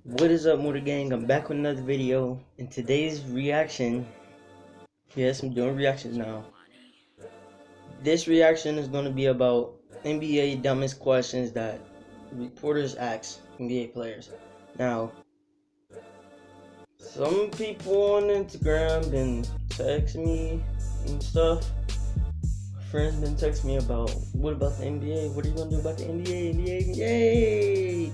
What is up, Motor Gang? I'm back with another video. In today's reaction, yes, I'm doing reactions now. This reaction is going to be about NBA dumbest questions that reporters ask NBA players. Now, some people on Instagram been texting me and stuff. Friends been texting me about, what about the NBA? What are you gonna do about the NBA?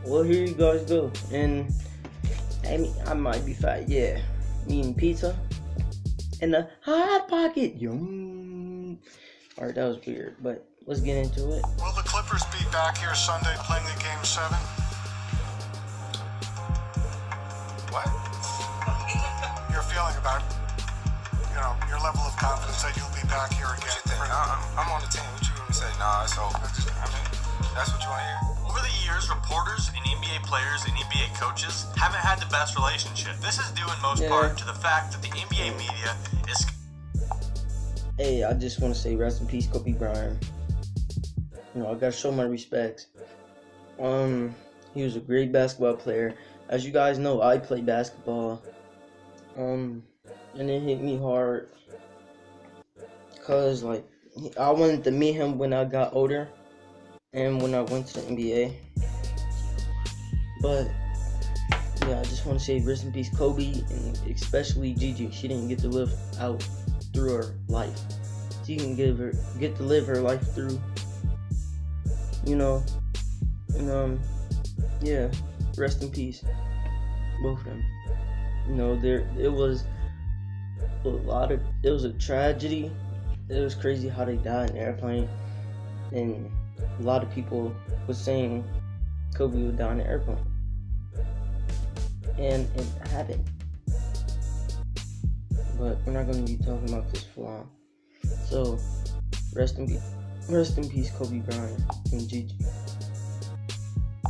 Well, here you guys go. And I might be fat, yeah. Eating pizza in the hot pocket. Yum. Alright, that was weird, but let's get into it. Will the Clippers be back here Sunday playing the Game 7? What? Your feeling about, your level of confidence that you'll be back here again? What you think? I'm on the team. What you want me to say? Nah, it's over. That's what you want to hear? Over the years, reporters and NBA players and NBA coaches haven't had the best relationship. This is due in most part to the fact that the NBA media is... Hey, I just want to say rest in peace, Kobe Bryant. I gotta show my respects. He was a great basketball player. As you guys know, I play basketball. And it hit me hard. Cause I wanted to meet him when I got older. And when I went to the NBA. But yeah, I just want to say rest in peace Kobe, and especially Gigi. She didn't get to live out through her life. She can get to live her life through, and yeah, rest in peace, both of them. It was a tragedy. It was crazy how they died in the airplane, and a lot of people was saying Kobe would die in the airplane, and it happened. But we're not going to be talking about this for long. So, rest in peace, Kobe Bryant and Gigi.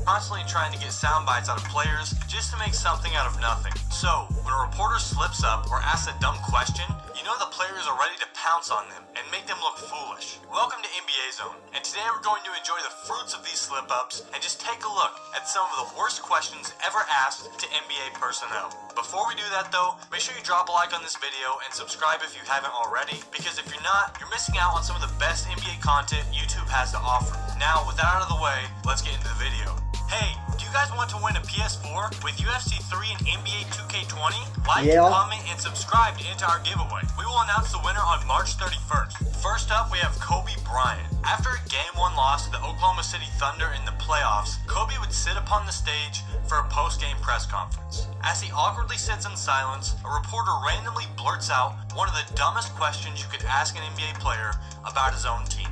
Constantly trying to get sound bites out of players just to make something out of nothing. So, when a reporter slips up or asks a dumb question, you know the players are ready to pounce on them and make them look foolish. Welcome to NBA Zone, and today we're going to enjoy the fruits of these slip-ups and just take a look at some of the worst questions ever asked to NBA personnel. Before we do that though, make sure you drop a like on this video and subscribe if you haven't already, because if you're not, you're missing out on some of the best NBA content YouTube has to offer. Now, with that out of the way, let's get into the video. Hey, do you guys want to win a PS4 with UFC 3 and NBA 2K20? Like, comment, and subscribe to enter our giveaway. We will announce the winner on March 31st. First up, we have Kobe Bryant. After a Game 1 loss to the Oklahoma City Thunder in the playoffs, Kobe would sit upon the stage for a post-game press conference. As he awkwardly sits in silence, a reporter randomly blurts out one of the dumbest questions you could ask an NBA player about his own team.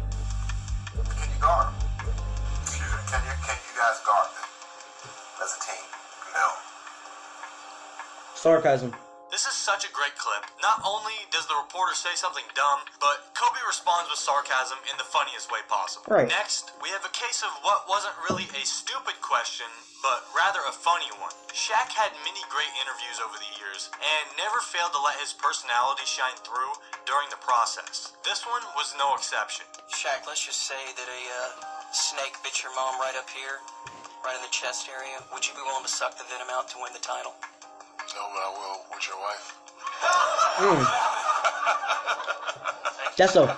Can you guard? Can you guys guard them as a team? No. Sarcasm. This is such a great clip. Not only does the reporter say something dumb, but Kobe responds with sarcasm in the funniest way possible. Right. Next, we have a case of what wasn't really a stupid question, but rather a funny one. Shaq had many great interviews over the years, and never failed to let his personality shine through during the process. This one was no exception. Shaq, let's just say that a snake bit your mom right up here, right in the chest area. Would you be willing to suck the venom out to win the title? No, but I will with your wife. That's a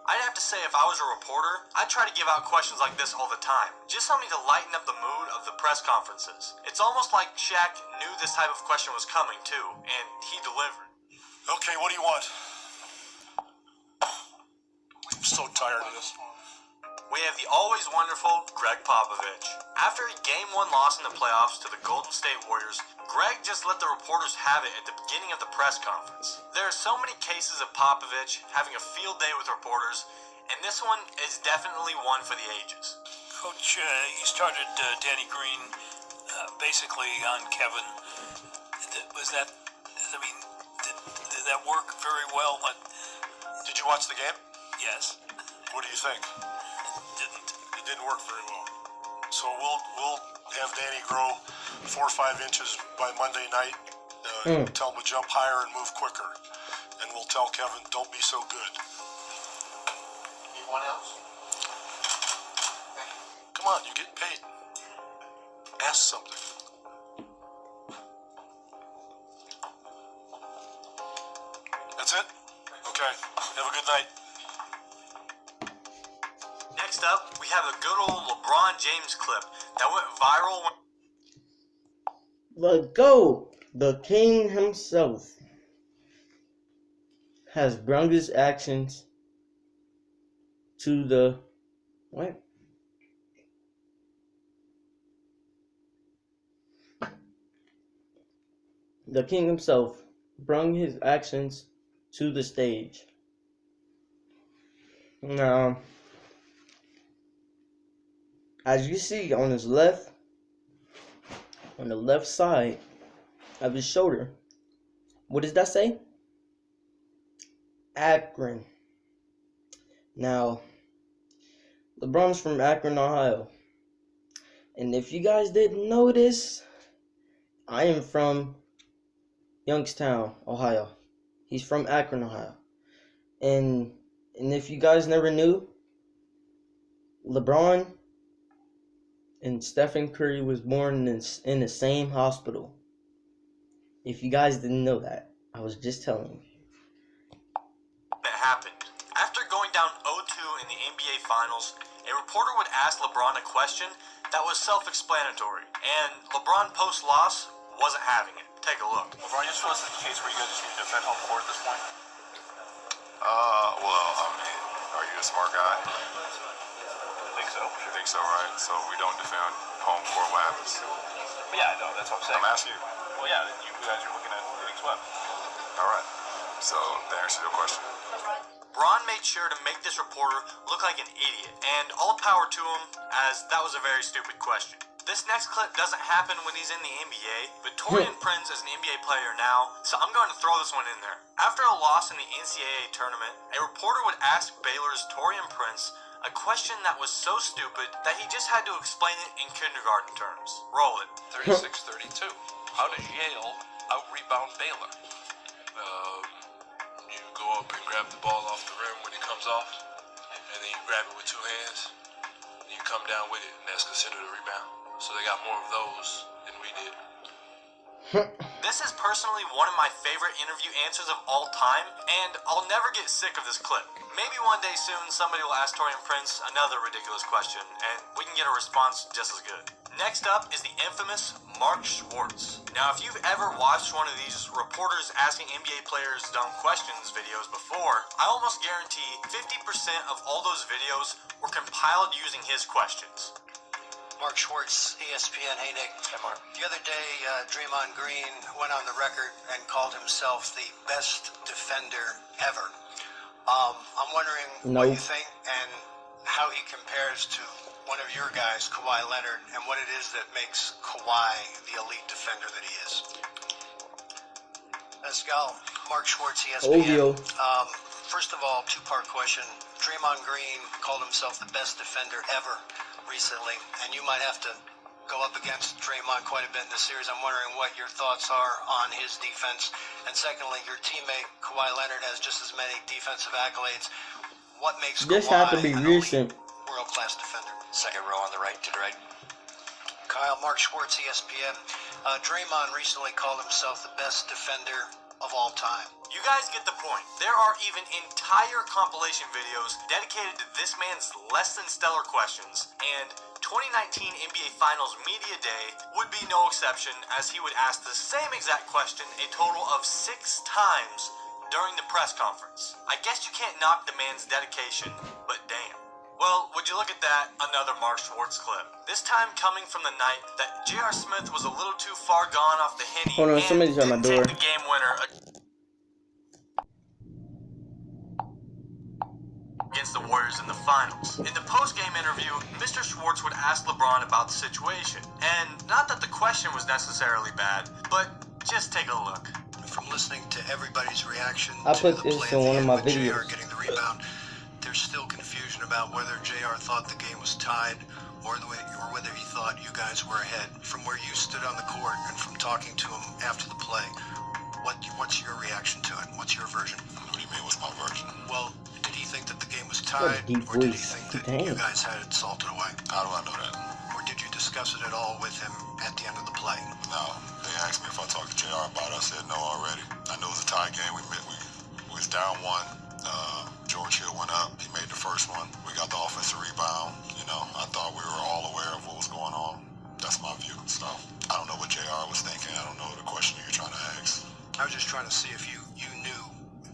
I'd have to say, if I was a reporter, I'd try to give out questions like this all the time. Just something to lighten up the mood of the press conferences. It's almost like Shaq knew this type of question was coming too, and he delivered. Okay, what do you want? I'm so tired of this. We have the always wonderful Greg Popovich. After a Game 1 loss in the playoffs to the Golden State Warriors, Greg just let the reporters have it at the beginning of the press conference. There are so many cases of Popovich having a field day with reporters, and this one is definitely one for the ages. Coach, you started Danny Green basically on Kevin. Did that work very well? Did you watch the game? Yes. What do you think? It didn't work very well. So we'll have Danny grow 4 or 5 inches by Monday night. Tell him to jump higher and move quicker. And we'll tell Kevin, don't be so good. Anyone else? Come on, you're getting paid. Ask something. That's it? Okay. Have a good night. Next up, we have a good old LeBron James clip that went viral when The GOAT, the king himself, has brung his actions to the what? The king himself brung his actions to the stage. Now, as you see on his left, on the left side of his shoulder, what does that say? Akron. Now, LeBron's from Akron, Ohio. And if you guys didn't know this, I am from Youngstown, Ohio. He's from Akron, Ohio. And if you guys never knew, LeBron and Stephen Curry was born in the same hospital. If you guys didn't know that, I was just telling you. that happened. After going down 0-2 in the NBA Finals, a reporter would ask LeBron a question that was self-explanatory, and LeBron post-loss wasn't having it. Take a look. LeBron, you just want the case where you guys just need to defend home court at this point? Well, I mean, are you a smart guy? I think so. You think so, right? So we don't defend home court, what happens? Yeah, I know. That's what I'm saying. I'm asking you. Well, yeah, you guys are looking at getting swept. All right. So the answer to your question. Bron made sure to make this reporter look like an idiot, and all power to him, as that was a very stupid question. This next clip doesn't happen when he's in the NBA, but Taurean Prince is an NBA player now, so I'm going to throw this one in there. After a loss in the NCAA tournament, a reporter would ask Baylor's Taurean Prince a question that was so stupid that he just had to explain it in kindergarten terms. Roll it. 36-32. How does Yale out-rebound Baylor? You go up and grab the ball off the rim when it comes off, and then you grab it with two hands, and you come down with it, and that's considered a rebound. So they got more of those than we did. This is personally one of my favorite interview answers of all time, and I'll never get sick of this clip. Maybe one day soon somebody will ask Taurean Prince another ridiculous question, and we can get a response just as good. Next up is the infamous Mark Schwartz. Now, if you've ever watched one of these reporters asking NBA players dumb questions videos before, I almost guarantee 50% of all those videos were compiled using his questions. Mark Schwartz, ESPN. Hey, Nick. Hey, Mark. The other day, Draymond Green went on the record and called himself the best defender ever. I'm wondering what you think and how he compares to one of your guys, Kawhi Leonard, and what it is that makes Kawhi the elite defender that he is. Let's go. Mark Schwartz, ESPN. First of all, two-part question. Draymond Green called himself the best defender ever recently, and you might have to go up against Draymond quite a bit in the series. I'm wondering what your thoughts are on his defense. And secondly, your teammate Kawhi Leonard has just as many defensive accolades. What makes this Kawhi have to be an recent world-class defender? Second row on the right to Drake. Kyle, Mark Schwartz, ESPN. Draymond recently called himself the best defender of all time. You guys get the point. There are even entire compilation videos dedicated to this man's less than stellar questions, and 2019 NBA Finals Media Day would be no exception, as he would ask the same exact question a total of 6 times during the press conference. I guess you can't knock the man's dedication, but damn. Well, would you look at that, another Mark Schwartz clip. This time coming from the night that J.R. Smith was a little too far gone off the Henny Hold on, somebody's at my door. the game winner against the Warriors in the finals. In the post-game interview, Mr. Schwartz would ask LeBron about the situation. And not that the question was necessarily bad, but just take a look. From listening to everybody's reaction I to put the this play in at one the of my end with JR videos. getting the rebound, there's still confusion about whether JR thought the game was tied or whether he thought you guys were ahead. From where you stood on the court and from talking to him after the play, what's your reaction to it? What's your version? What do you mean, what's my version? Well, did he think that the game was tied, or did he think that you guys had it salted away? How do I know that? Or did you discuss it at all with him at the end of the play? No. They asked me if I talked to JR about it. I said no already. I knew it was a tie game. We was down 1. George Hill went up. He made the first one. We got the offensive rebound. You know, I thought we were all aware of what was going on. That's my view. So I don't know what JR was thinking. I don't know the question you're trying to ask. I was just trying to see if you knew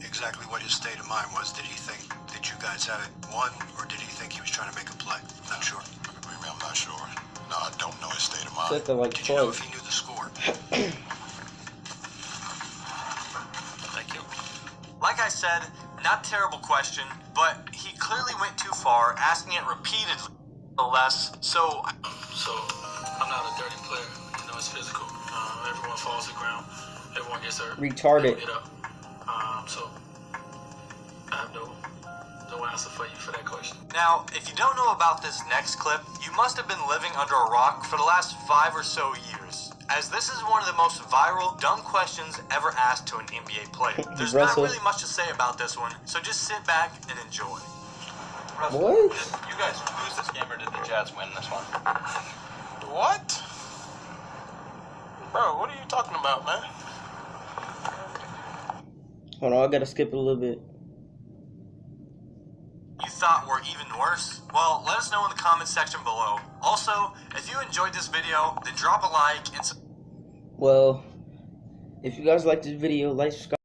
exactly what his state of mind was. Did he think that you guys had it won, or did he think he was trying to make a play? Not sure. I'm not sure. No, I don't know his state of mind. Did you know if he knew the score? Thank you. Like I said, not a terrible question, but he clearly went too far, asking it repeatedly. So I'm not a dirty player. You know, it's physical. Everyone falls to the ground. Everyone gets hurt. Retarded. Get up. So I have no answer for you for that question. Now, if you don't know about this next clip, you must have been living under a rock for the last 5 or so years, as this is one of the most viral, dumb questions ever asked to an NBA player. There's not really much to say about this one, so just sit back and enjoy. What? Did you guys lose this game, or did the Jazz win this one? What? Bro, what are you talking about, man? Hold on, I gotta skip it a little bit. You thought were even worse? Well, let us know in the comments section below. Also, if you enjoyed this video, then drop a like and well, if you guys like this video, like, subscribe.